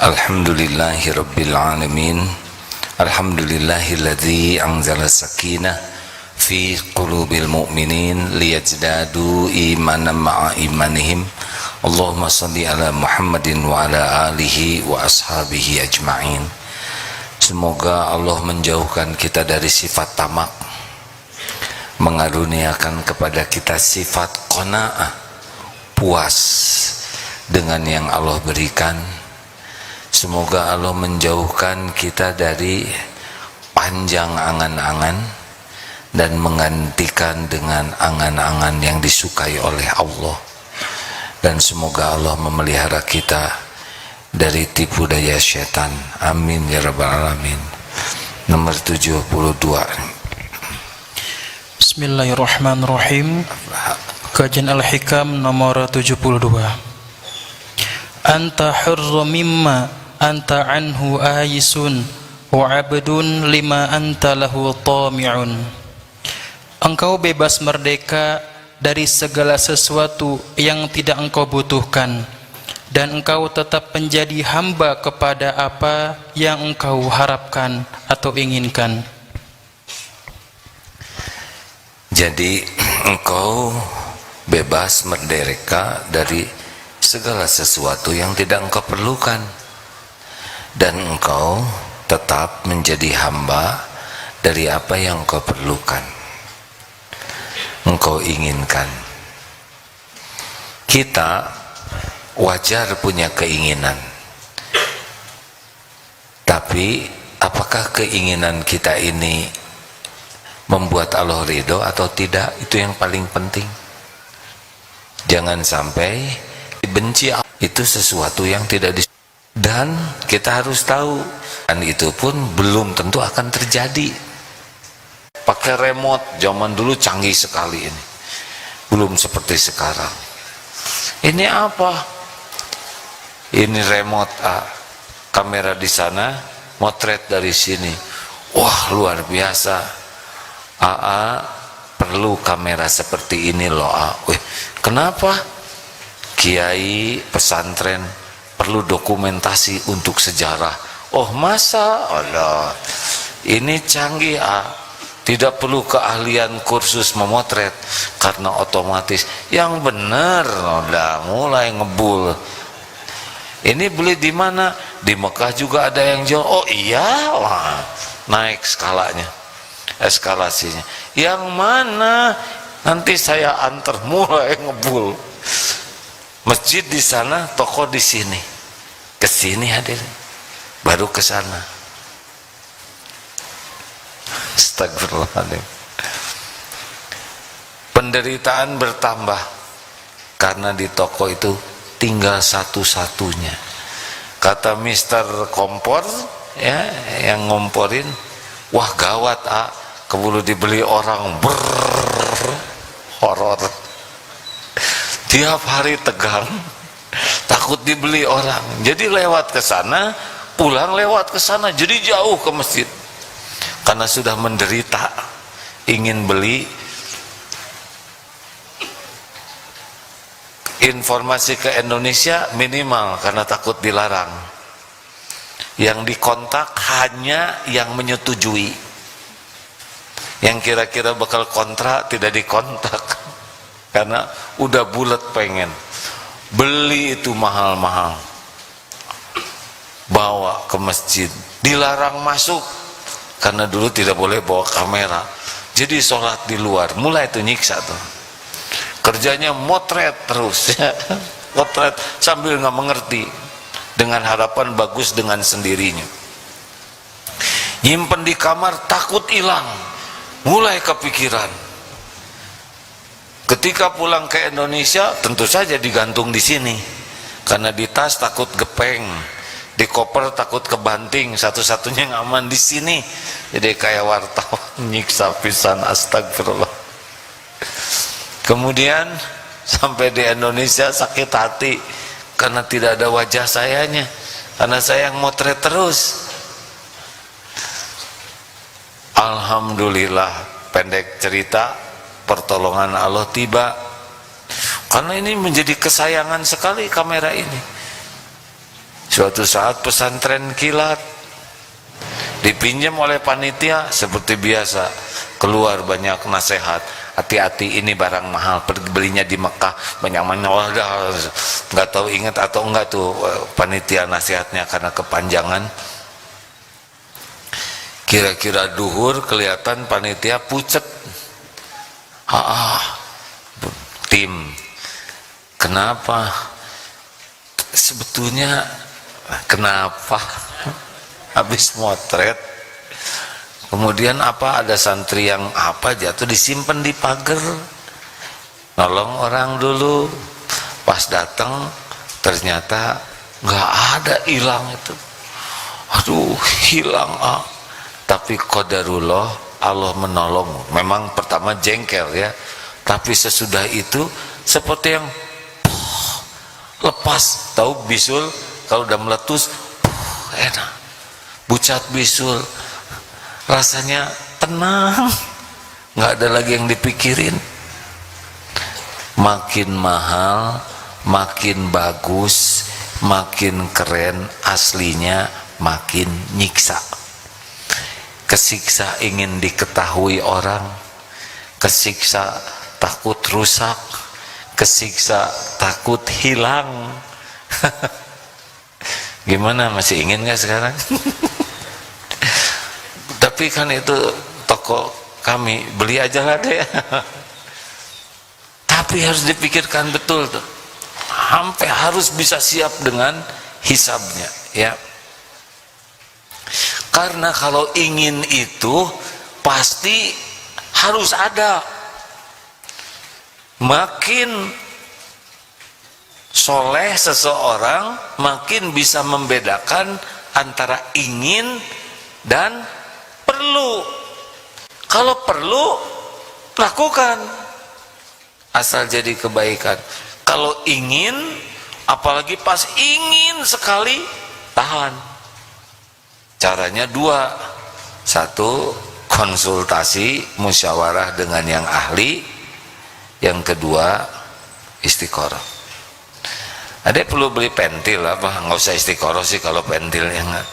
Alhamdulillahi Rabbil Alamin. Alhamdulillahilladzi anzala sakinah fi qulubil mu'minin liyazdadu imanan ma'a imanihim. Allahumma salli ala Muhammadin wa ala alihi wa ashabihi ajma'in. Semoga Allah menjauhkan kita dari sifat tamak, mengaruniakan kepada kita sifat qanaah, puas dengan yang Allah berikan. Semoga Allah menjauhkan kita dari panjang angan-angan dan menggantikan dengan angan-angan yang disukai oleh Allah. Dan semoga Allah memelihara kita dari tipu daya syaitan. Amin ya rabbal alamin. Nomor 72. Bismillahirrahmanirrahim. Kajian Al-Hikam nomor 72. Anta hurru mimma anta anhu ayisun wa abdun lima anta lahu tami'un. Engkau bebas merdeka dari segala sesuatu yang tidak engkau butuhkan, dan engkau tetap menjadi hamba kepada apa yang engkau harapkan atau inginkan. Jadi engkau bebas merdeka dari segala sesuatu yang tidak engkau perlukan, dan engkau tetap menjadi hamba dari apa yang engkau perlukan, engkau inginkan. Kita wajar punya keinginan, tapi apakah keinginan kita ini membuat Allah ridho atau tidak? Itu yang paling penting. Jangan sampai dibenci. Itu sesuatu yang tidak dan kita harus tahu, dan itu pun belum tentu akan terjadi. Pakai remote zaman dulu canggih sekali, ini belum seperti sekarang. Ini apa? Ini remote, kamera di sana, motret dari sini. Wah, luar biasa. Perlu kamera seperti ini loh. Kenapa? Kiai pesantren perlu dokumentasi untuk sejarah. Oh, masa Allah, ini canggih. Tidak perlu keahlian kursus memotret, karena otomatis yang benar udah mulai ngebul. Ini beli di mana? Di Mekah juga ada yang jual. Oh iya, wah, naik skalanya, eskalasinya. Yang mana? Nanti saya antar. Mulai ngebul. Masjid di sana, toko di sini. Kesini hadir, baru ke sana. Astagfirullahaladzim. Penderitaan bertambah karena di toko itu tinggal satu-satunya. Kata Mister Kompor, ya, yang ngomporin, wah gawat, keburu dibeli orang. Horor. Tiap hari tegang, takut dibeli orang. Jadi lewat ke sana, pulang lewat ke sana, jadi jauh ke masjid. Karena sudah menderita, ingin beli. Informasi ke Indonesia minimal karena takut dilarang. Yang dikontak hanya yang menyetujui. Yang kira-kira bakal kontra tidak dikontak. Karena udah bulat pengen beli, itu mahal-mahal, bawa ke masjid, dilarang masuk karena dulu tidak boleh bawa kamera. Jadi sholat di luar, mulai itu nyiksa tuh. Kerjanya motret terus, ya. Motret sambil nggak mengerti, dengan harapan bagus dengan sendirinya. Nyimpen di kamar takut hilang, mulai kepikiran. Ketika pulang ke Indonesia, tentu saja digantung di sini, karena di tas takut gepeng, di koper takut kebanting. Satu-satunya yang aman di sini. Jadi kayak wartawan, nyiksa pisan, astagfirullah. Kemudian sampai di Indonesia sakit hati karena tidak ada wajah sayanya, karena saya yang motret terus. Alhamdulillah, pendek cerita, pertolongan Allah tiba. Karena ini menjadi kesayangan sekali kamera ini. Suatu saat pesantren kilat dipinjam oleh panitia, seperti biasa keluar banyak nasihat, hati-hati ini barang mahal, belinya di Mekah banyak mana, nggak tahu ingat atau enggak tuh panitia nasihatnya karena kepanjangan. Kira-kira duhur kelihatan panitia pucet. Tim, kenapa? Sebetulnya kenapa? Habis motret, kemudian apa, ada santri yang apa jatuh, disimpan di pagar, nolong orang dulu, pas datang ternyata nggak ada, hilang itu. Aduh, hilang. Tapi qadarullah, Allah menolong. Memang pertama jengkel ya, tapi sesudah itu seperti yang lepas. Tahu bisul kalau udah meletus enak, bucat bisul, rasanya tenang, nggak ada lagi yang dipikirin. Makin mahal, makin bagus, makin keren, aslinya makin nyiksa. Kesiksa ingin diketahui orang, kesiksa takut rusak, kesiksa takut hilang. Gimana, masih ingin nggak sekarang? Tapi kan itu toko kami, beli aja lah deh. Tapi harus dipikirkan betul tuh, sampai harus bisa siap dengan hisabnya ya. Karena kalau ingin itu pasti harus ada. Makin soleh seseorang, makin bisa membedakan antara ingin dan perlu. Kalau perlu, lakukan, asal jadi kebaikan. Kalau ingin, apalagi pas ingin sekali, tahan. Caranya dua. Satu, konsultasi musyawarah dengan yang ahli. Yang kedua, istiqoroh. Adek perlu beli pentil apa? Nggak usah istiqoroh sih kalau pentilnya nggak.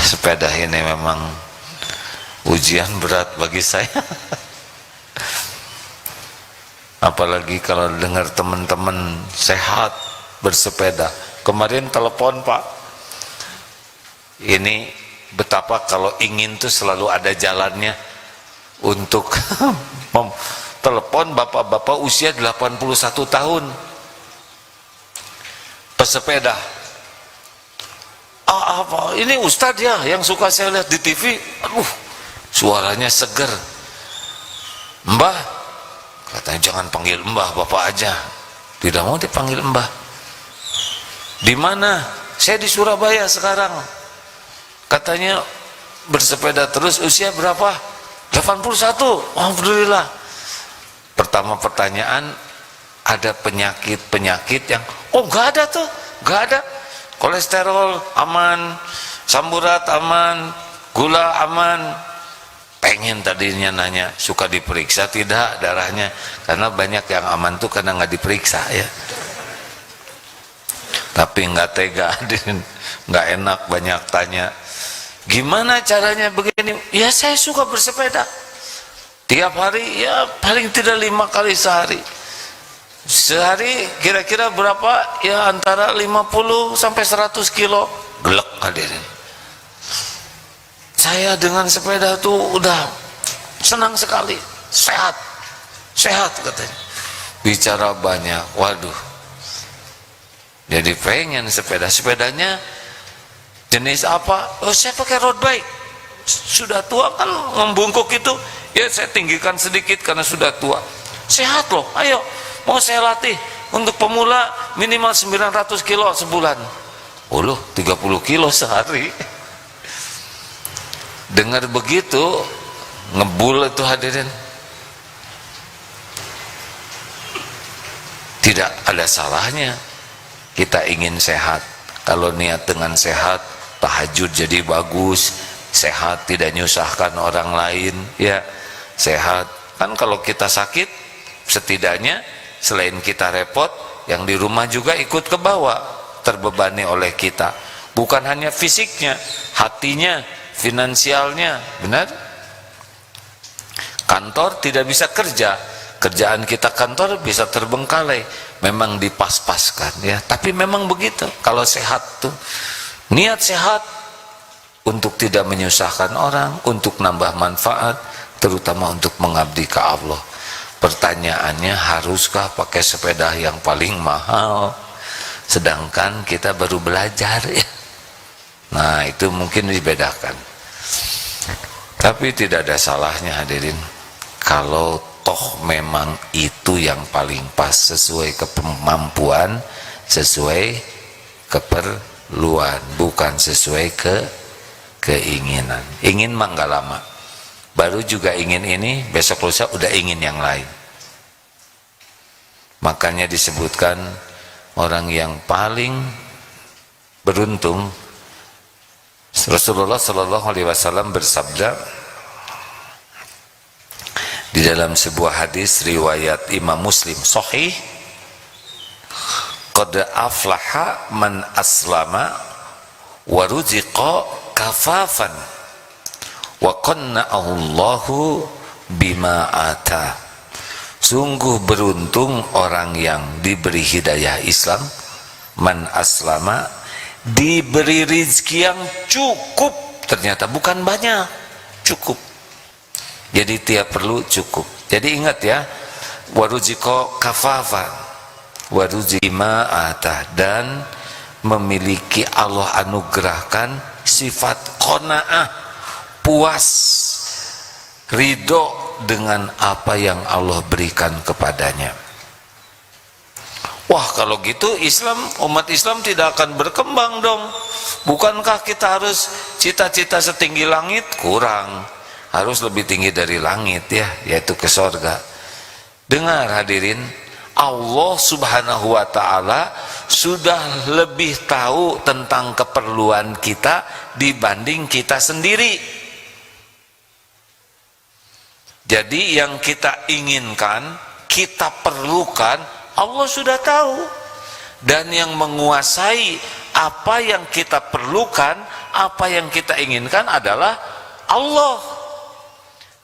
Sepeda ini memang ujian berat bagi saya. Apalagi kalau dengar teman-teman sehat bersepeda. Kemarin telepon Pak, ini betapa kalau ingin tuh selalu ada jalannya untuk telepon bapak-bapak usia 81 tahun pesepeda. Apa ini Ustadz ya yang suka saya lihat di TV, aduh suaranya seger. Mbah, katanya jangan panggil mbah, bapak aja. Tidak mau dipanggil mbah. Di mana? Saya di Surabaya sekarang. Katanya bersepeda terus, usia berapa? 81. Alhamdulillah. Pertama pertanyaan, ada penyakit-penyakit yang nggak ada tuh, nggak ada. Kolesterol aman, samburat aman, gula aman. Pengen tadinya nanya, suka diperiksa tidak darahnya? Karena banyak yang aman tuh karena nggak diperiksa ya. Tapi nggak tega, nggak enak banyak tanya. Gimana caranya begini? Ya saya suka bersepeda. Tiap hari ya paling tidak 5 kali sehari. Sehari kira-kira berapa? Ya antara 50 sampai 100 kilo. Gelek hadirin. Saya dengan sepeda tuh udah senang sekali. Sehat. Sehat katanya. Bicara banyak. Waduh. Jadi pengen sepeda. Sepedanya jenis apa? Oh saya pakai road bike. Sudah tua kan membungkuk itu. Ya saya tinggikan sedikit karena sudah tua. Sehat loh. Ayo. Mau saya latih untuk pemula minimal 900 kilo sebulan. 30 kilo sehari. Dengar begitu ngebul itu hadirin. Tidak ada salahnya kita ingin sehat. Kalau niat dengan sehat, tahajud jadi bagus, sehat tidak nyusahkan orang lain ya, sehat. Kan kalau kita sakit setidaknya selain kita repot, yang di rumah juga ikut ke bawah, terbebani oleh kita. Bukan hanya fisiknya, hatinya, finansialnya, benar? Kantor tidak bisa kerja, kerjaan kita kantor bisa terbengkalai, memang dipas-paskan ya. Tapi memang begitu, kalau sehat tuh, niat sehat untuk tidak menyusahkan orang, untuk nambah manfaat, terutama untuk mengabdi ke Allah. Pertanyaannya, haruskah pakai sepeda yang paling mahal, sedangkan kita baru belajar ya? Nah, itu mungkin dibedakan. Tapi tidak ada salahnya hadirin, kalau toh memang itu yang paling pas, sesuai kemampuan, sesuai keperluan, bukan sesuai keinginan. Ingin mah nggak lama, baru juga ingin ini, besok lusa udah ingin yang lain. Makanya disebutkan orang yang paling beruntung, Rasulullah Shallallahu Alaihi Wasallam bersabda di dalam sebuah hadis riwayat Imam Muslim Sahih, qad aflaha man aslama wa ruziqa kafafan wa qanna'ahu Allahu bima ata. Sungguh beruntung orang yang diberi hidayah Islam, man aslama, diberi rizki yang cukup, ternyata bukan banyak, cukup. Jadi tiap perlu cukup. Jadi ingat ya, waruziko kafafan, waruzi ma'atah, dan memiliki Allah anugerahkan sifat qanaah, puas, ridho dengan apa yang Allah berikan kepadanya. Wah, kalau gitu Islam, umat Islam tidak akan berkembang dong. Bukankah kita harus cita-cita setinggi langit? Kurang, harus lebih tinggi dari langit ya, yaitu ke sorga. Dengar hadirin, Allah subhanahu wa ta'ala sudah lebih tahu tentang keperluan kita dibanding kita sendiri. Jadi yang kita inginkan, kita perlukan, Allah sudah tahu. Dan yang menguasai apa yang kita perlukan, apa yang kita inginkan adalah Allah.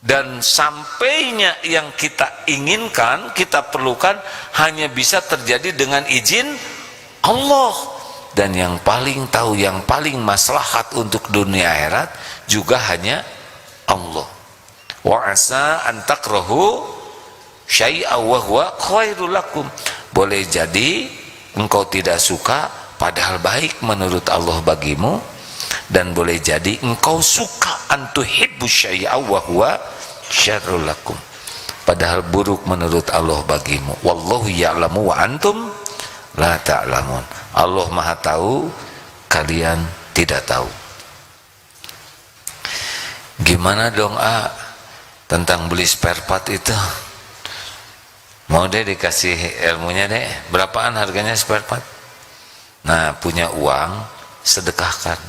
Dan sampainya yang kita inginkan, kita perlukan, hanya bisa terjadi dengan izin Allah. Dan yang paling tahu, yang paling maslahat untuk dunia akhirat juga hanya Allah. Wa asa an takrahu syai'a wa huwa khairul lakum. Boleh jadi engkau tidak suka padahal baik menurut Allah bagimu, dan boleh jadi engkau suka antuhibbu syai'a wa huwa syarrul lakum, padahal buruk menurut Allah bagimu. Wallahu ya'lamu wa antum la ta'lamun. Allah Maha tahu, kalian tidak tahu. Gimana dong tentang beli spare part itu? Mau deh dikasih ilmunya deh, berapaan harganya spare part? Nah, punya uang, sedekahkan.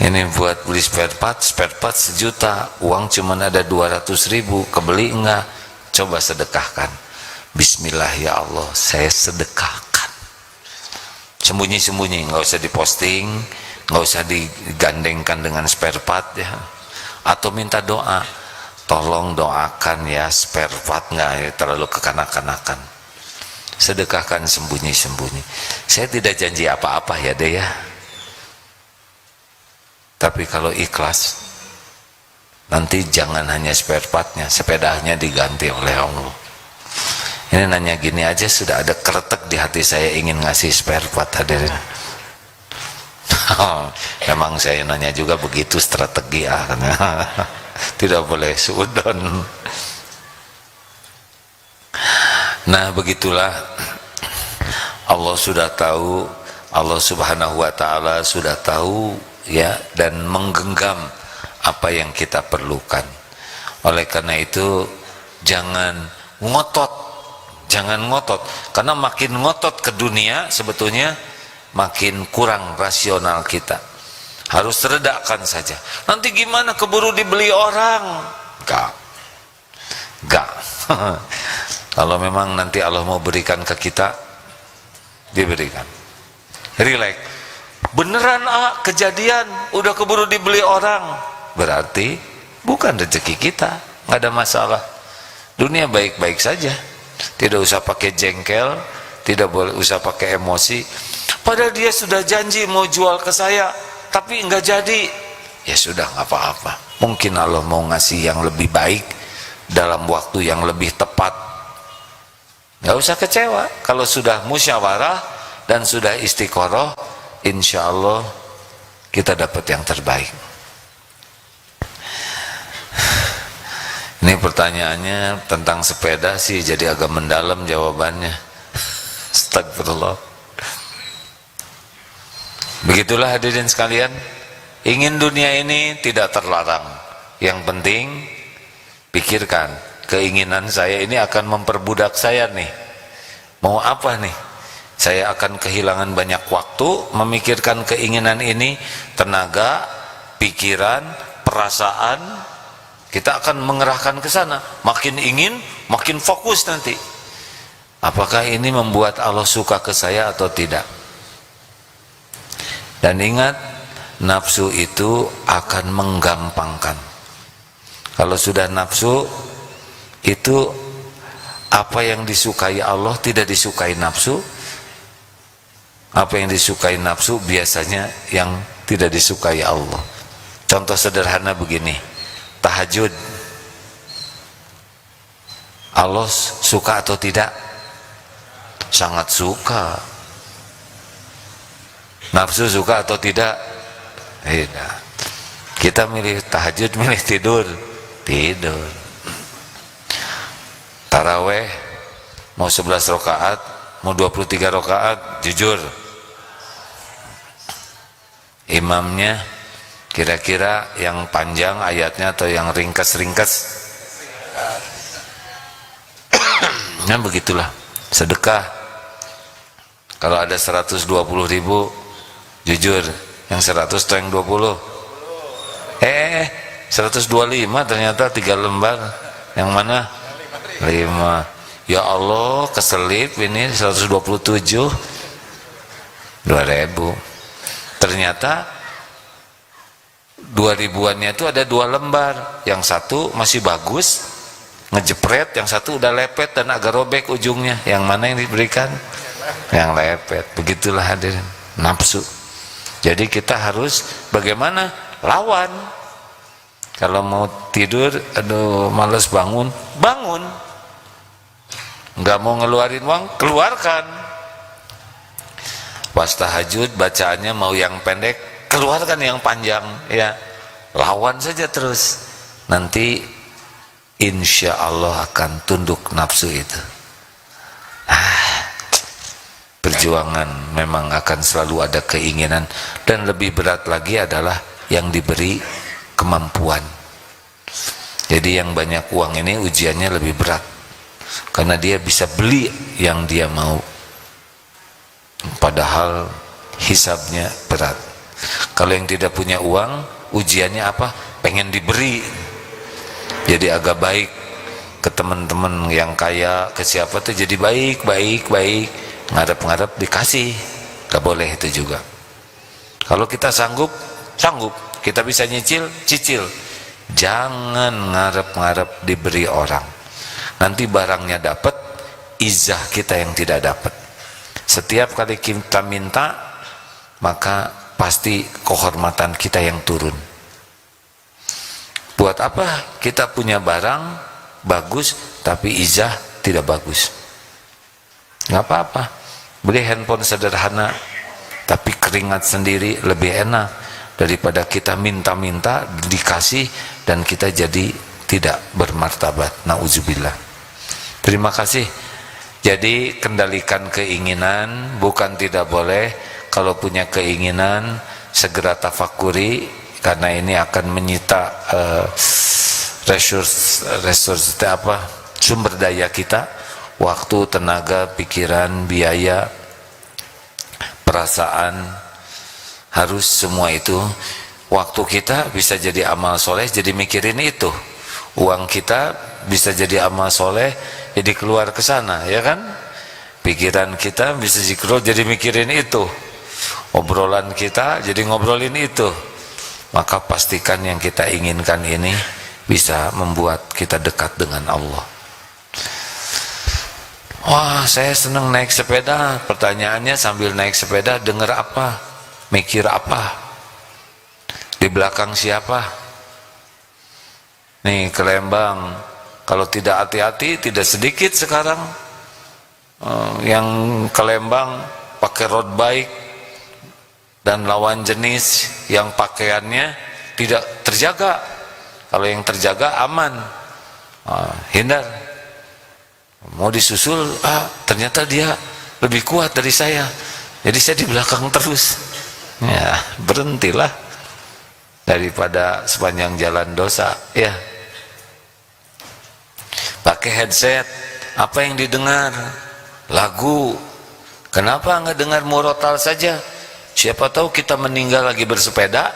Ini buat beli spare part 1 juta, uang cuma ada 200.000, kebeli enggak? Coba sedekahkan. Bismillah ya Allah, saya sedekahkan. Sembunyi-sembunyi, nggak usah diposting, nggak usah digandengkan dengan spare part ya. Atau minta doa, tolong doakan ya spare part nggak ya, terlalu kekanak-kanakan. Sedekahkan sembunyi-sembunyi. Saya tidak janji apa-apa ya deh ya. Tapi kalau ikhlas, nanti jangan hanya spare partnya, sepedanya diganti oleh Allah. Ini nanya gini aja sudah ada kretek di hati saya, ingin ngasih spare part hadirin. Memang saya nanya juga begitu strategi tidak boleh suudon. Nah, begitulah, Allah sudah tahu, Allah subhanahu wa ta'ala sudah tahu ya, dan menggenggam apa yang kita perlukan. Oleh karena itu jangan ngotot, karena makin ngotot ke dunia sebetulnya makin kurang rasional kita. Harus redakan saja. Nanti gimana, keburu dibeli orang? Enggak. Enggak. Kalau memang nanti Allah mau berikan ke kita, diberikan. Relax. Beneran kejadian, udah keburu dibeli orang, berarti bukan rezeki kita, nggak ada masalah. Dunia baik-baik saja, tidak usah pakai jengkel, tidak boleh usah pakai emosi. Padahal dia sudah janji mau jual ke saya, tapi nggak jadi. Ya sudah, nggak apa-apa. Mungkin Allah mau ngasih yang lebih baik dalam waktu yang lebih tepat. Nggak usah kecewa. Kalau sudah musyawarah dan sudah istiqoroh, insya Allah kita dapat yang terbaik. Ini pertanyaannya tentang sepeda sih, jadi agak mendalam jawabannya. Astagfirullah. Begitulah hadirin sekalian, ingin dunia ini tidak terlarang. Yang penting pikirkan, keinginan saya ini akan memperbudak saya nih. Mau apa nih? Saya akan kehilangan banyak waktu memikirkan keinginan ini, tenaga, pikiran, perasaan. Kita akan mengerahkan ke sana. Makin ingin, makin fokus nanti. Apakah ini membuat Allah suka ke saya atau tidak? Dan ingat, nafsu itu akan menggampangkan. Kalau sudah nafsu, itu apa yang disukai Allah tidak disukai nafsu. Apa yang disukai nafsu biasanya yang tidak disukai Allah. Contoh sederhana begini, tahajud, Allah suka atau tidak? Sangat suka. Nafsu suka atau tidak? Tidak. Kita milih tahajud, milih tidur. Tidur. Taraweh mau 11 rakaat, mau 23 rakaat, jujur. Imamnya kira-kira yang panjang ayatnya atau yang ringkas-ringkas? Nah begitulah. Sedekah, kalau ada 120.000, jujur, yang 100 atau yang 20? 125 ternyata 3 lembar. Yang mana? 5. Ya Allah, keselip ini 127, 2.000. Ternyata 2.000-annya itu ada 2 lembar. Yang satu masih bagus, ngejepret, yang satu udah lepet dan agak robek ujungnya. Yang mana yang diberikan? Yang lepet. Begitulah hadirin, nafsu. Jadi kita harus bagaimana? Lawan. Kalau mau tidur, aduh males bangun, bangun. Nggak mau ngeluarin uang, keluarkan. Pas tahajud bacaannya mau yang pendek, keluarkan yang panjang, ya. Lawan saja terus. Nanti insya Allah akan tunduk nafsu itu. Perjuangan memang akan selalu ada keinginan, dan lebih berat lagi adalah yang diberi kemampuan. Jadi yang banyak uang ini ujiannya lebih berat, karena dia bisa beli yang dia mau, padahal hisabnya berat. Kalau yang tidak punya uang, ujiannya apa? Pengen diberi. Jadi agak baik ke teman-teman yang kaya, ke siapa tuh jadi baik, ngarep-ngarep dikasih. Gak boleh itu juga. Kalau kita sanggup, kita bisa nyicil, cicil. Jangan ngarep-ngarep diberi orang. Nanti barangnya dapat, izah kita yang tidak dapat. Setiap kali kita minta, maka pasti kehormatan kita yang turun. Buat apa kita punya barang bagus tapi izah tidak bagus? Nggak apa-apa. Beli handphone sederhana tapi keringat sendiri lebih enak daripada kita minta-minta dikasih dan kita jadi tidak bermartabat. Nauzubillah. Terima kasih. Jadi kendalikan keinginan, bukan tidak boleh. Kalau punya keinginan segera tafakuri, karena ini akan menyita sumber daya kita, waktu, tenaga, pikiran, biaya, perasaan, harus semua itu. Waktu kita bisa jadi amal soleh, jadi mikirin itu. Uang kita bisa jadi amal soleh, jadi keluar ke sana, ya kan? Pikiran kita bisa zikrul jadi mikirin itu, obrolan kita jadi ngobrolin itu. Maka pastikan yang kita inginkan ini bisa membuat kita dekat dengan Allah. Wah, saya senang naik sepeda. Pertanyaannya, sambil naik sepeda dengar apa? Mikir apa? Di belakang siapa? Nih ke Lembang, kalau tidak hati-hati tidak sedikit sekarang yang ke Lembang pakai road bike dan lawan jenis yang pakaiannya tidak terjaga. Kalau yang terjaga aman, hindar. Mau disusul, ternyata dia lebih kuat dari saya, jadi saya di belakang terus. Ya, berhentilah daripada sepanjang jalan dosa. Ya, pakai headset, apa yang didengar? Lagu. Kenapa nggak dengar murotal saja? Siapa tahu kita meninggal lagi bersepeda.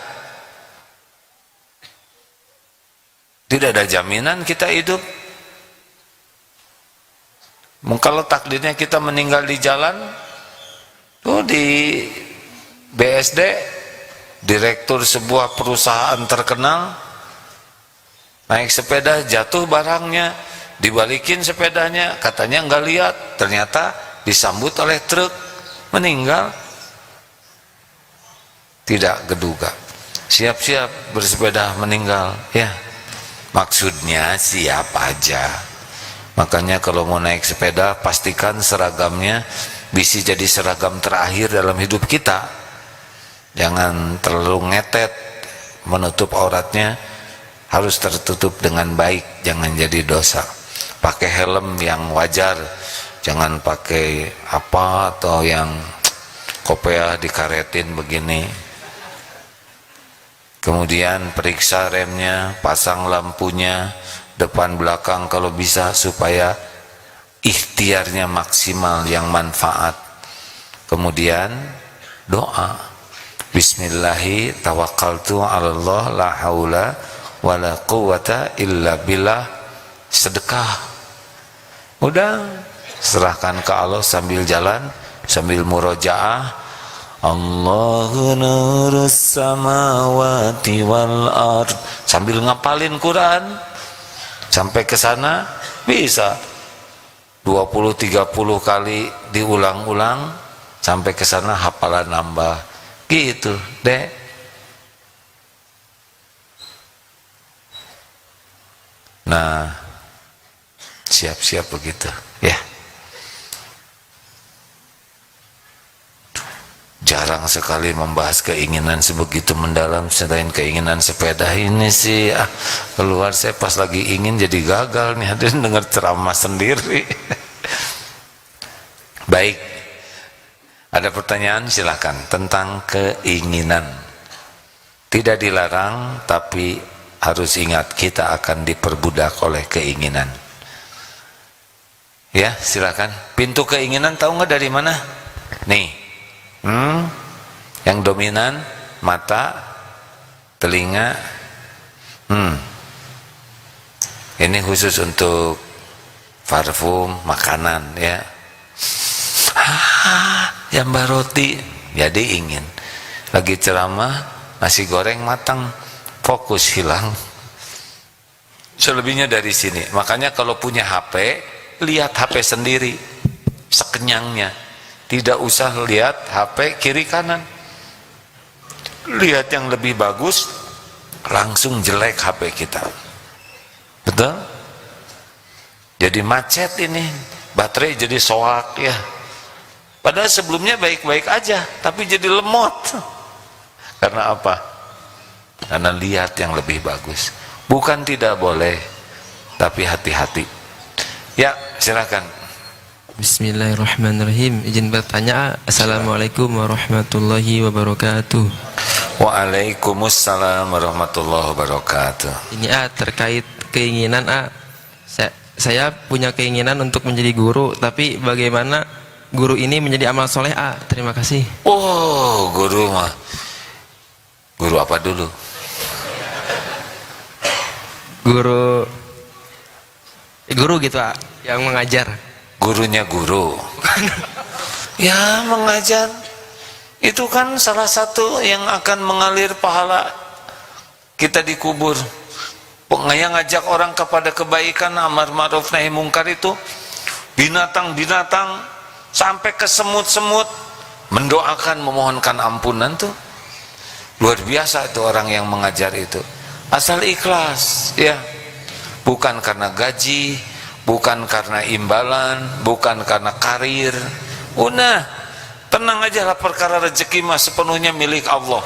Tidak ada jaminan kita hidup. Kalau takdirnya kita meninggal di jalan, tuh di BSD, direktur sebuah perusahaan terkenal, naik sepeda jatuh barangnya, dibalikin sepedanya, katanya nggak lihat, ternyata disambut oleh truk, meninggal. Tidak keduga, siap-siap bersepeda meninggal. Ya, maksudnya siap aja. Makanya kalau mau naik sepeda, pastikan seragamnya bisa jadi seragam terakhir dalam hidup kita. Jangan terlalu ngetet, menutup auratnya harus tertutup dengan baik, jangan jadi dosa. Pakai helm yang wajar, jangan pakai apa atau yang kopiah dikaretin begini. Kemudian periksa remnya, pasang lampunya depan belakang kalau bisa, supaya ikhtiarnya maksimal yang manfaat. Kemudian doa, bismillahi tawakkaltu 'alallah la haula wala quwata illa billah. Sedekah, udah serahkan ke Allah sambil jalan, sambil murojaah, Allahu nurus samawati wal ard, sambil ngapalin Quran. Sampai ke sana bisa 20-30 kali diulang-ulang, sampai ke sana hafalan nambah. Gitu, Dek. Nah, siap-siap begitu, ya. Jarang sekali membahas keinginan sebegitu mendalam selain keinginan sepeda ini sih. Keluar saya pas lagi ingin jadi gagal nih, hadirin dengar ceramah sendiri. Baik, ada pertanyaan silakan tentang keinginan. Tidak dilarang, tapi harus ingat kita akan diperbudak oleh keinginan. Ya, silakan. Pintu keinginan tahu nggak dari mana? Nih. Yang dominan mata, telinga. Ini khusus untuk parfum, makanan, ya. Yang roti, jadi ingin. Lagi ceramah, nasi goreng matang, fokus hilang. Selebihnya dari sini. Makanya kalau punya HP, lihat HP sendiri, sekenyangnya. Tidak usah lihat HP kiri kanan. Lihat yang lebih bagus, langsung jelek HP kita. Betul? Jadi macet ini, baterai jadi soak ya. Padahal sebelumnya baik-baik aja, tapi jadi lemot. Karena apa? Karena lihat yang lebih bagus. Bukan tidak boleh, tapi hati-hati. Ya, silakan. Bismillahirrahmanirrahim. Izin bertanya. Assalamualaikum warahmatullahi wabarakatuh. Waalaikumsalam warahmatullahi wabarakatuh. Ini terkait keinginan saya punya keinginan untuk menjadi guru, tapi bagaimana guru ini menjadi amal soleh Terima kasih. Oh, guru mah. Guru apa dulu? Guru Guru gitu yang mengajar. Gurunya guru. Ya, mengajar itu kan salah satu yang akan mengalir pahala kita dikubur. Yang ngajak orang kepada kebaikan, amar ma'ruf nahi mungkar itu binatang-binatang sampai ke semut-semut mendoakan, memohonkan ampunan tuh. Luar biasa itu orang yang mengajar itu. Asal ikhlas, ya. Bukan karena gaji, bukan karena imbalan, bukan karena karir. Udah, tenang aja lah, perkara rezeki mah sepenuhnya milik Allah.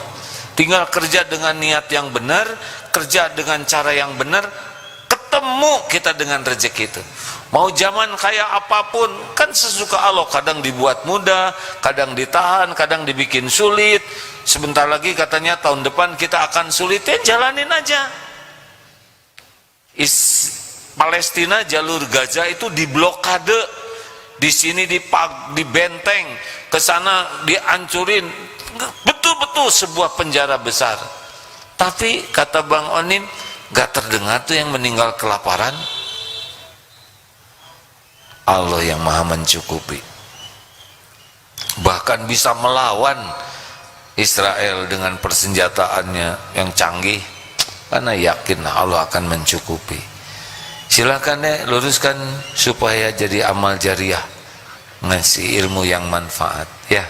Tinggal kerja dengan niat yang benar, kerja dengan cara yang benar, ketemu kita dengan rezeki itu. Mau zaman kayak apapun, kan sesuka Allah. Kadang dibuat mudah, kadang ditahan, kadang dibikin sulit. Sebentar lagi katanya tahun depan kita akan sulit, ya jalanin aja. Palestina jalur Gaza itu diblokade, di sini dibenteng, ke sana dihancurin, betul-betul sebuah penjara besar. Tapi kata Bang Onim, gak terdengar tuh yang meninggal kelaparan. Allah yang maha mencukupi, bahkan bisa melawan Israel dengan persenjataannya yang canggih, karena yakin Allah akan mencukupi. Silakan deh luruskan supaya jadi amal jariah, ngasih ilmu yang manfaat, ya.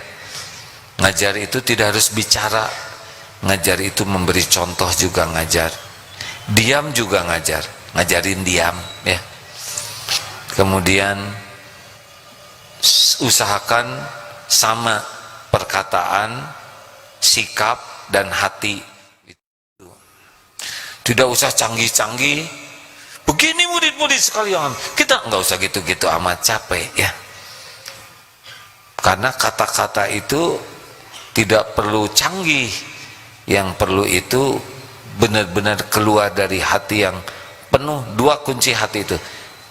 Ngajar itu tidak harus bicara, ngajar itu memberi contoh juga ngajar, diam juga ngajar, ngajarin diam, ya. Kemudian usahakan sama perkataan, sikap dan hati. Tidak usah canggih-canggih. Begini murid-murid sekalian, kita nggak usah gitu-gitu amat, capek, ya. Karena kata-kata itu tidak perlu canggih, yang perlu itu benar-benar keluar dari hati yang penuh. Dua kunci hati itu,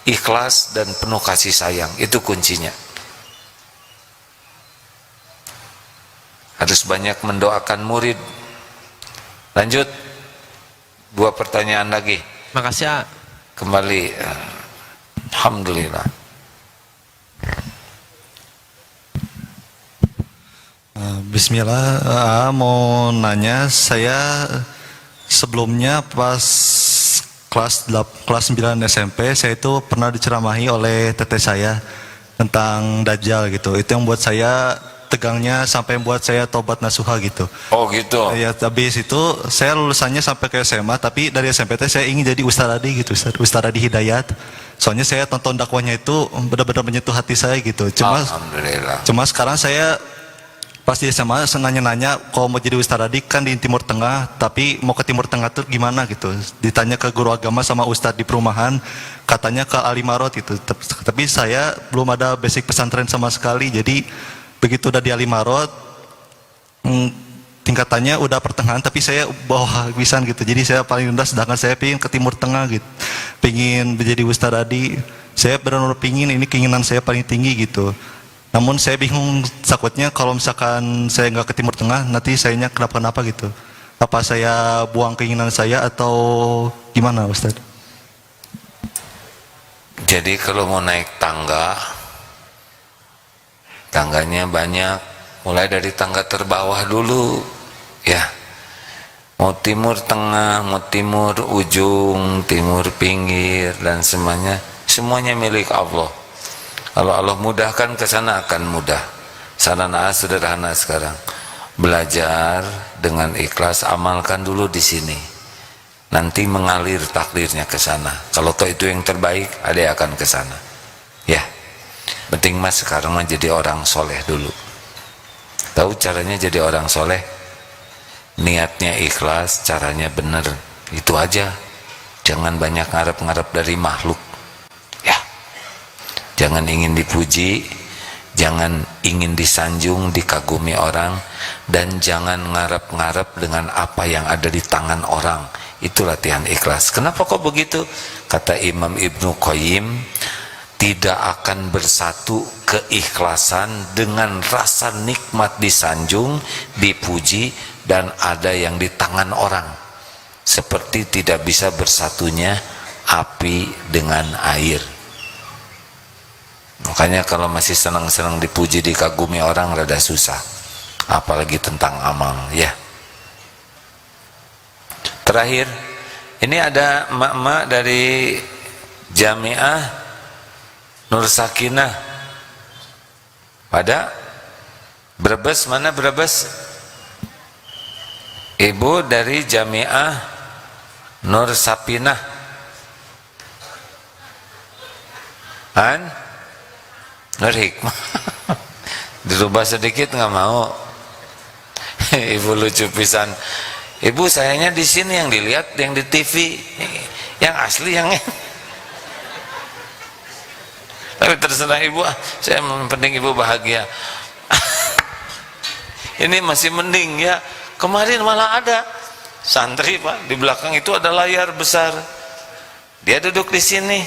ikhlas dan penuh kasih sayang, itu kuncinya. Harus banyak mendoakan murid. Lanjut, 2 pertanyaan lagi. Makasih Kembali, alhamdulillah. Bismillah, mau nanya, saya sebelumnya pas kelas 9 SMP saya itu pernah diceramahi oleh teteh saya tentang Dajjal gitu. Itu yang buat saya tegangnya sampai buat saya tobat nasuha gitu. Oh gitu. Ya, habis itu saya lulusannya sampai ke SMA, tapi dari SMP saya ingin jadi Ustaz Adi gitu, Ustaz Adi Hidayat. Soalnya saya tonton dakwahnya itu benar-benar menyentuh hati saya gitu. Alhamdulillah. Cuma sekarang saya pas di SMA nanya kalau mau jadi Ustaz Adi kan di Timur Tengah, tapi mau ke Timur Tengah tuh gimana gitu. Ditanya ke guru agama sama Ustadz di perumahan, katanya ke Alimarot gitu. Tapi saya belum ada basic pesantren sama sekali, jadi begitu udah di Alimarot, tingkatannya udah pertengahan, tapi saya bawah habisan gitu. Jadi saya paling rendah, sedangkan saya pingin ke Timur Tengah gitu, pingin menjadi Ustaz Adi. Saya benar-benar pingin, ini keinginan saya paling tinggi gitu. Namun saya bingung, takutnya kalau misalkan saya nggak ke Timur Tengah, nanti sayanya kenapa-napa gitu. Apa saya buang keinginan saya atau gimana, Ustaz? Jadi kalau mau naik tangga, tangganya banyak, mulai dari tangga terbawah dulu, ya. Mau timur tengah, mau timur ujung, timur pinggir, dan semuanya milik Allah. Kalau Allah mudahkan ke sana akan mudah. Sarana sederhana sekarang. Belajar dengan ikhlas, amalkan dulu di sini. Nanti mengalir takdirnya ke sana. Kalau toh itu yang terbaik, ada yang akan ke sana. Ya. Penting mas sekarang mah jadi orang soleh dulu. Tahu caranya jadi orang soleh? Niatnya ikhlas, caranya benar. Itu aja. Jangan banyak ngarep-ngarep dari makhluk. Jangan ingin dipuji, jangan ingin disanjung, dikagumi orang, dan jangan ngarep-ngarep dengan apa yang ada di tangan orang. Itu latihan ikhlas. Kenapa kok begitu? Kata Imam Ibnu Qayyim, tidak akan bersatu keikhlasan dengan rasa nikmat disanjung, dipuji, dan ada yang di tangan orang. Seperti tidak bisa bersatunya api dengan air. Makanya kalau masih senang-senang dipuji dikagumi orang rada susah, apalagi tentang amal ya. Terakhir, ini ada emak-emak dari Jamiah Nur Sakinah pada Brebes. Mana Brebes? Ibu dari Jamiah Nur Sapinah Nur Hikmah. Dirubah sedikit nggak mau. Ibu lucu pisan. Ibu sayangnya di sini, yang dilihat yang di TV, yang asli yang tapi terserah ibu, saya penting ibu bahagia. Ini masih mending ya. Kemarin malah ada santri Pak, di belakang itu ada layar besar, dia duduk di sini,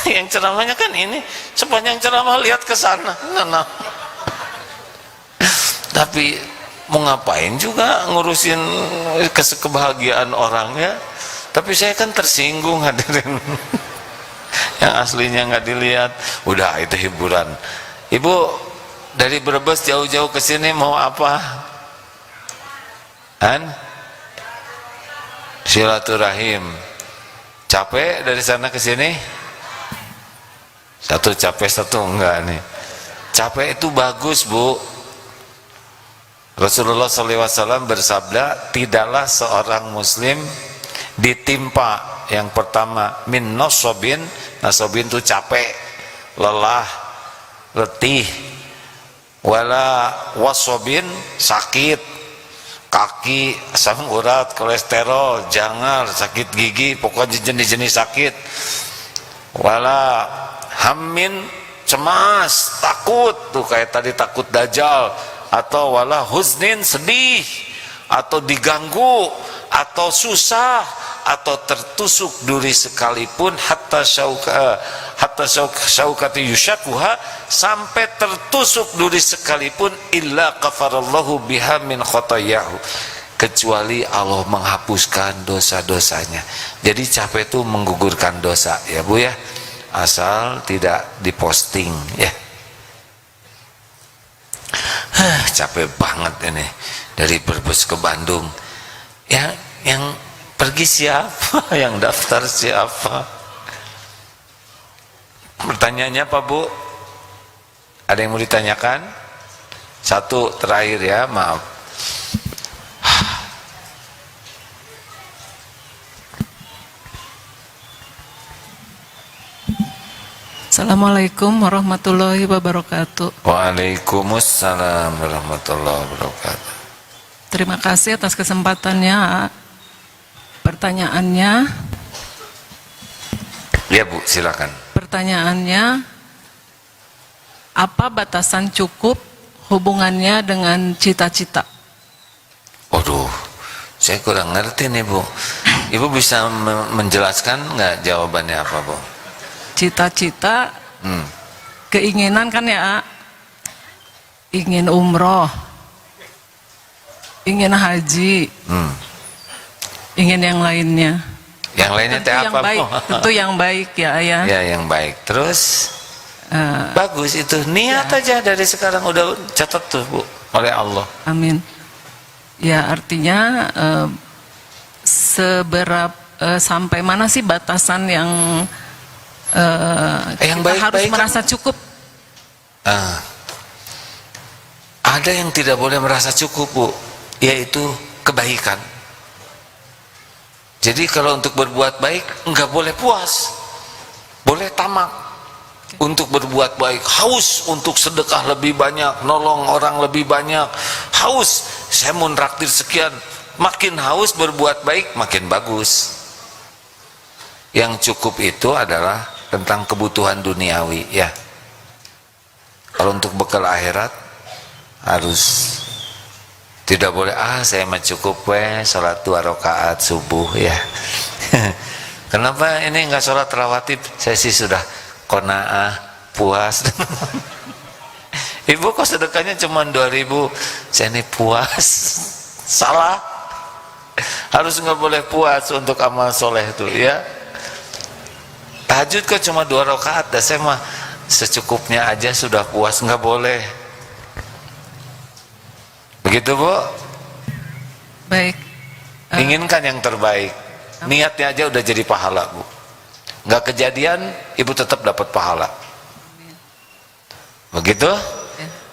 yang ceramahnya kan ini, sepanjang ceramah lihat ke sana. Nah. Tapi mau ngapain juga ngurusin kebahagiaan orang ya. Tapi saya kan tersinggung hadirin. Yang aslinya nggak dilihat, udah itu hiburan. Ibu dari Brebes jauh-jauh ke sini mau apa? Silaturahim. Capek dari sana ke sini? Satu capek, satu enggak nih. Capek itu bagus, Bu. Rasulullah SAW bersabda, tidaklah seorang muslim ditimpa yang pertama min nasobin. Nasobin itu capek, lelah, letih. Wala wasobin, sakit, kaki, asam urat, kolesterol, jangar, sakit gigi, pokoknya jenis-jenis sakit. Wala hammin, cemas, takut, tuh kayak tadi takut dajjal. Atau wala huznin, sedih, atau diganggu, atau susah, atau tertusuk duri sekalipun, hatta syaukati yushakuha, sampai tertusuk duri sekalipun, illa kafarallahu biha min khotayahu, kecuali Allah menghapuskan dosa-dosanya. Jadi capek itu menggugurkan dosa ya Bu ya, asal tidak diposting ya. Capek banget ini dari Brebes ke Bandung. Yang pergi siapa? Yang daftar siapa? Pertanyaannya apa Bu? Ada yang mau ditanyakan? Satu terakhir ya, maaf. Assalamualaikum warahmatullahi wabarakatuh. Waalaikumsalam warahmatullahi wabarakatuh. Terima kasih atas kesempatannya. Pertanyaannya, Ya Bu, silakan. pertanyaannya, apa batasan cukup hubungannya dengan cita-cita? Waduh, saya kurang ngerti nih Bu. Ibu bisa menjelaskan nggak jawabannya apa Bu? Cita-cita, keinginan kan ya, ingin umroh, ingin haji, ingin yang lainnya. Yang lainnya teh apa baik, Bu? tentu yang baik ya ayah. Ya yang baik. Terus bagus itu, niat aja dari sekarang udah catat tuh Bu oleh Allah. Amin. Ya artinya sampai mana sih batasan yang yang kita harus baik-baik merasa kan? cukup? Ada yang tidak boleh merasa cukup Bu, yaitu kebaikan. Jadi kalau untuk berbuat baik enggak boleh puas, boleh tamak. Untuk berbuat baik, haus untuk sedekah lebih banyak, nolong orang lebih banyak, haus, saya mau nraktir sekian. Makin haus berbuat baik makin bagus. Yang cukup itu adalah tentang kebutuhan duniawi ya. Kalau untuk bekal akhirat harus tidak boleh saya mah cukup sholat 2 rakaat subuh ya. Kenapa ini enggak sholat rawatib? Saya sih sudah qanaah, puas. Ibu kok sedekahnya cuma 2.000? Saya ini puas. Salah. Harus nggak boleh puas untuk amal soleh itu ya. Tahajud kok cuma 2 rakaat, dah saya mah secukupnya aja sudah puas, nggak boleh. Begitu Bu? Baik. Inginkan yang terbaik. Niatnya aja udah jadi pahala Bu. Nggak kejadian, ibu tetap dapat pahala. Begitu?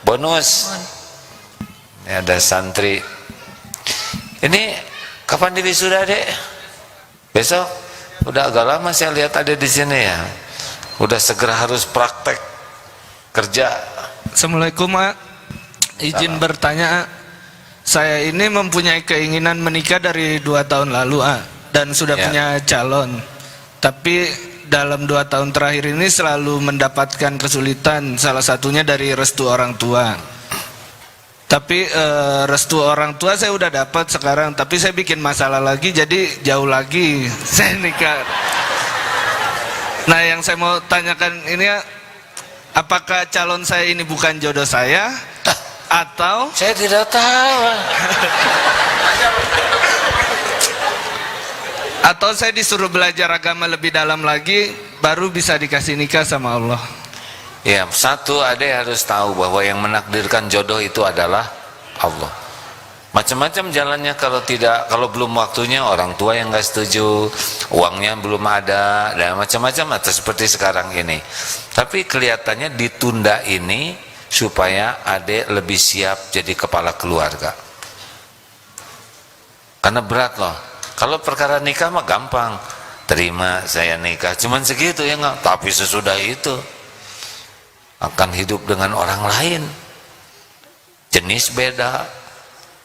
Bonus. Ini ada santri. Ini kapan diwisuda Dek? Besok? Udah agak lama saya lihat ada di sini ya. Udah segera harus praktek kerja. Assalamualaikum Mak. Izin bertanya A. Saya ini mempunyai keinginan menikah dari 2 tahun lalu dan sudah Ya. punya calon. Tapi dalam 2 tahun terakhir ini selalu mendapatkan kesulitan, salah satunya dari restu orang tua. Tapi restu orang tua saya udah dapat sekarang, tapi saya bikin masalah lagi, jadi jauh lagi saya nikah. Nah, yang saya mau tanyakan ini ya, apakah calon saya ini bukan jodoh saya atau Saya tidak tahu. saya disuruh belajar agama lebih dalam lagi baru bisa dikasih nikah sama Allah? Ya, satu Ade harus tahu bahwa yang menakdirkan jodoh itu adalah Allah. Macam-macam jalannya kalau belum waktunya, orang tua yang nggak setuju, uangnya belum ada, dan macam-macam atau seperti sekarang ini. Tapi kelihatannya ditunda ini supaya Ade lebih siap jadi kepala keluarga. Karena berat loh. Kalau perkara nikah mah gampang, terima saya nikah, cuman segitu ya nggak. Tapi sesudah itu akan hidup dengan orang lain, jenis beda,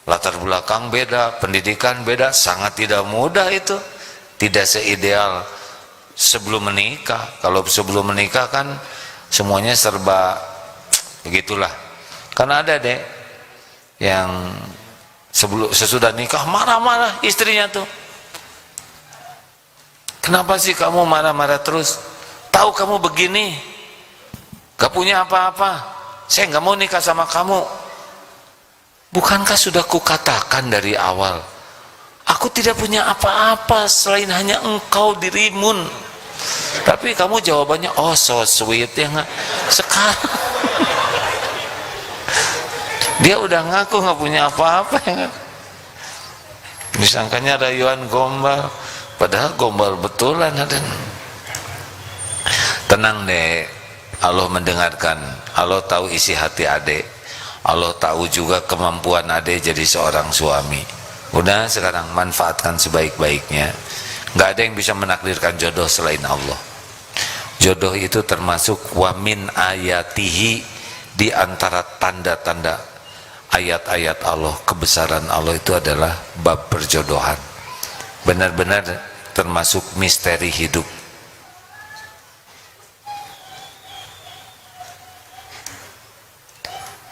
latar belakang beda, pendidikan beda, sangat tidak mudah itu, tidak seideal sebelum menikah. Kalau sebelum menikah kan semuanya serba begitulah. Karena ada deh yang sesudah nikah marah-marah istrinya tuh. Kenapa sih kamu marah-marah terus? Tahu kamu begini, gak punya apa-apa, saya gak mau nikah sama kamu. Bukankah sudah kukatakan dari awal, aku tidak punya apa-apa selain hanya engkau dirimun. Tapi kamu jawabannya, oh so sweet ya nggak. Sekarang dia udah ngaku nggak punya apa-apa ya nggak. Disangkanya rayuan gombal, padahal gombal betulan. Tenang deh, Allah mendengarkan, Allah tahu isi hati Ade, Allah tahu juga kemampuan Ade jadi seorang suami. Udah sekarang manfaatkan sebaik-baiknya. Nggak ada yang bisa menakdirkan jodoh selain Allah. Jodoh itu termasuk wamin ayatihi, di antara tanda-tanda ayat-ayat Allah, kebesaran Allah itu adalah bab perjodohan. Benar-benar termasuk misteri hidup.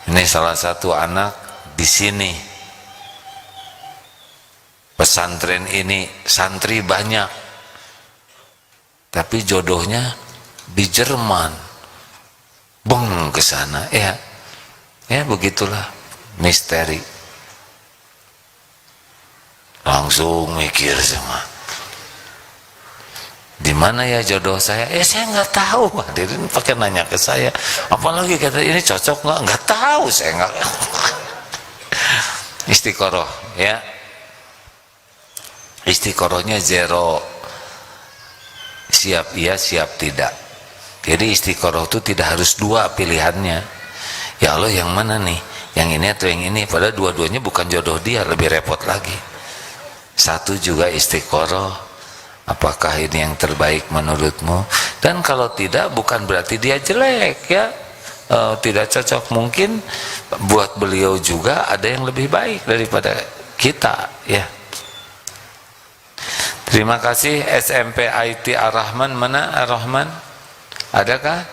Ini salah satu anak di sini. Pesantren ini santri banyak, tapi jodohnya di Jerman. Beng ke sana, ya begitulah misteri. Langsung mikir semua, di mana ya jodoh saya? Saya nggak tahu. Hadirin pakai nanya ke saya, apalagi kata ini cocok nggak tahu, saya nggak. Istiqoroh ya, istiqorohnya zero, siap iya siap tidak. Jadi istiqoroh itu tidak harus dua pilihannya. Ya Allah, yang mana nih, yang ini atau yang ini? Padahal dua-duanya bukan jodoh dia, lebih repot lagi. Satu juga istiqoroh, apakah ini yang terbaik menurutmu? Dan kalau tidak, bukan berarti dia jelek ya, tidak cocok. Mungkin buat beliau juga ada yang lebih baik daripada kita ya. Terima kasih. SMP IT Ar-Rahman, mana Ar-Rahman? Adakah?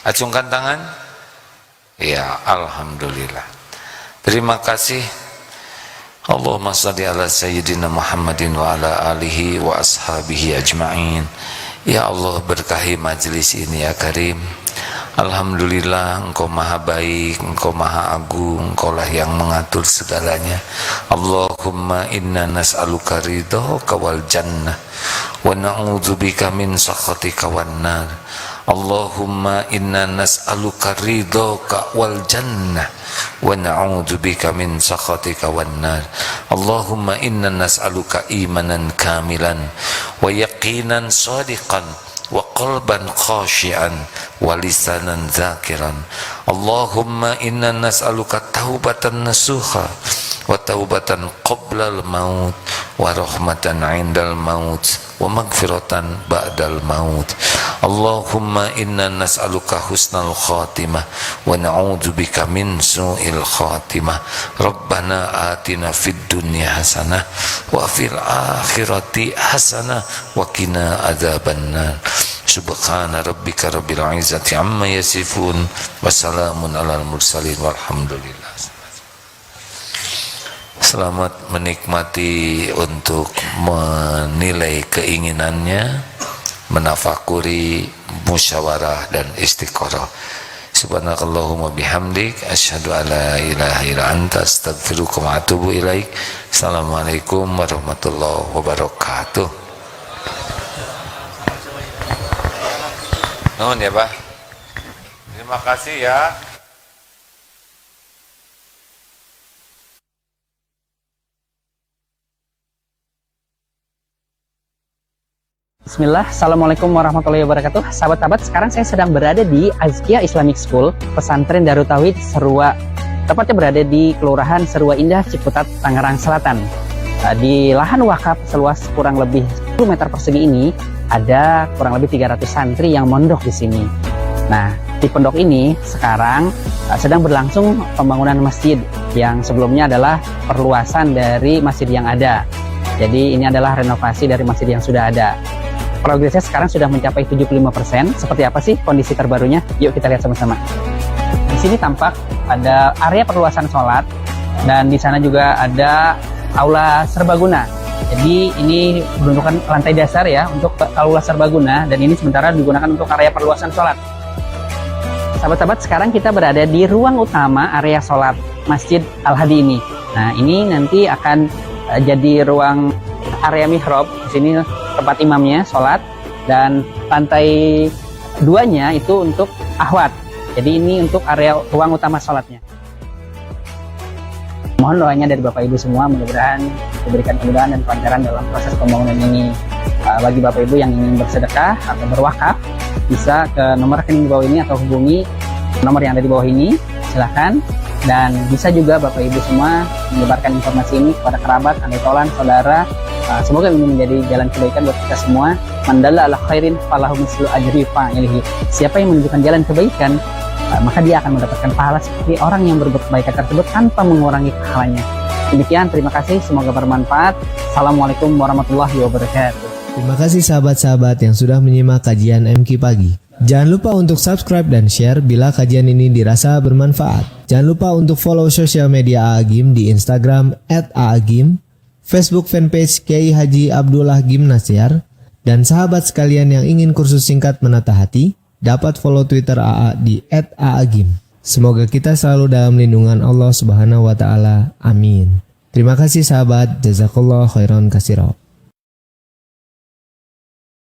Acungkan tangan. Ya, alhamdulillah. Terima kasih. Allahumma shalli ala sayyidina Muhammadin wa ala alihi wa ashabihi ajma'in. Ya Allah, berkahi majlis ini ya Karim. Alhamdulillah, Engkau maha baik, Engkau maha agung, Engkaulah yang mengatur segalanya. Allahumma inna nas'aluka ridhaka wal jannah wa na'udzubika min sakhatika wan nar. Allahumma inna nas'aluka ridhaka wal jannah wa na'udzubika min sakhatika wan nar. Allahumma inna nas'aluka imanan kamilan wa yaqinan shadiqan wa qalban khashi'an wa lisanan zakiran. Allahumma inna nas'aluka taubatan nasuha wa taubatan qabla al-maut wa rahmatan 'indal maut wa maghfiratan ba'dal maut. Allahumma inna nas'aluka husnal khatimah wa na'udzubika min su'il khatimah. Rabbana atina fid dunya hasanah wa fil akhirati hasanah wa qina adzabannar. Subhana rabbika rabbil izzati amma yasifun wa salamun alal mursalin walhamdulillah. Selamat menikmati untuk menilai keinginannya, menafakuri musyawarah dan istiqoroh. Subhanakallahumma bihamdik asyhadu an la ilaha illa anta astaghfiruka wa atubu ilaik. Assalamualaikum warahmatullahi wabarakatuh. Nuhun ya, Pak. Terima kasih ya. Bismillah, Assalamualaikum warahmatullahi wabarakatuh. Sahabat-sahabat, sekarang saya sedang berada di Azkia Islamic School, pesantren Darut Tauhid Serua. Tepatnya berada di Kelurahan Serua Indah, Ciputat, Tangerang Selatan. Di lahan wakaf seluas kurang lebih 10 meter persegi ini, ada kurang lebih 300 santri yang mondok di sini. Nah, di pondok ini sekarang sedang berlangsung pembangunan masjid yang sebelumnya adalah perluasan dari masjid yang ada. Jadi ini adalah renovasi dari masjid yang sudah ada. Progresnya sekarang sudah mencapai 75%. Seperti apa sih kondisi terbarunya? Yuk kita lihat sama-sama. Di sini tampak ada area perluasan sholat dan di sana juga ada aula serbaguna. Jadi ini peruntukan lantai dasar ya untuk aula serbaguna dan ini sementara digunakan untuk area perluasan sholat. Sahabat-sahabat, sekarang kita berada di ruang utama area sholat Masjid Al-Hadi ini. Nah, ini nanti akan jadi ruang area mihrab. Di sini tempat imamnya sholat dan lantai 2-nya itu untuk ahwat. Jadi ini untuk area ruang utama sholatnya. Mohon doanya dari Bapak Ibu semua, mudah-mudahan diberikan kemudahan dan kelancaran dalam proses pembangunan ini. Bagi Bapak Ibu yang ingin bersedekah atau berwakaf, bisa ke nomor rekening di bawah ini atau hubungi nomor yang ada di bawah ini, silahkan. Dan bisa juga Bapak Ibu semua menyebarkan informasi ini kepada kerabat, anggota, saudara. Semoga ini menjadi jalan kebaikan buat kita semua. Mandalla ala khairin falahu mislu ajri fa'ilihi. Siapa yang menunjukkan jalan kebaikan, maka dia akan mendapatkan pahala seperti orang yang berbuat kebaikan tersebut tanpa mengurangi pahalanya. Demikian, terima kasih, semoga bermanfaat. Assalamualaikum warahmatullahi wabarakatuh. Terima kasih sahabat-sahabat yang sudah menyimak kajian MQ Pagi. Jangan lupa untuk subscribe dan share bila kajian ini dirasa bermanfaat. Jangan lupa untuk follow sosial media Aagim di Instagram @aagim, Facebook fanpage Kiai Haji Abdullah Gimnasyar, dan sahabat sekalian yang ingin kursus singkat menata hati, dapat follow Twitter AA di @aagim. Semoga kita selalu dalam lindungan Allah Subhanahu wa taala. Amin. Terima kasih sahabat, jazakallahu khairan katsira.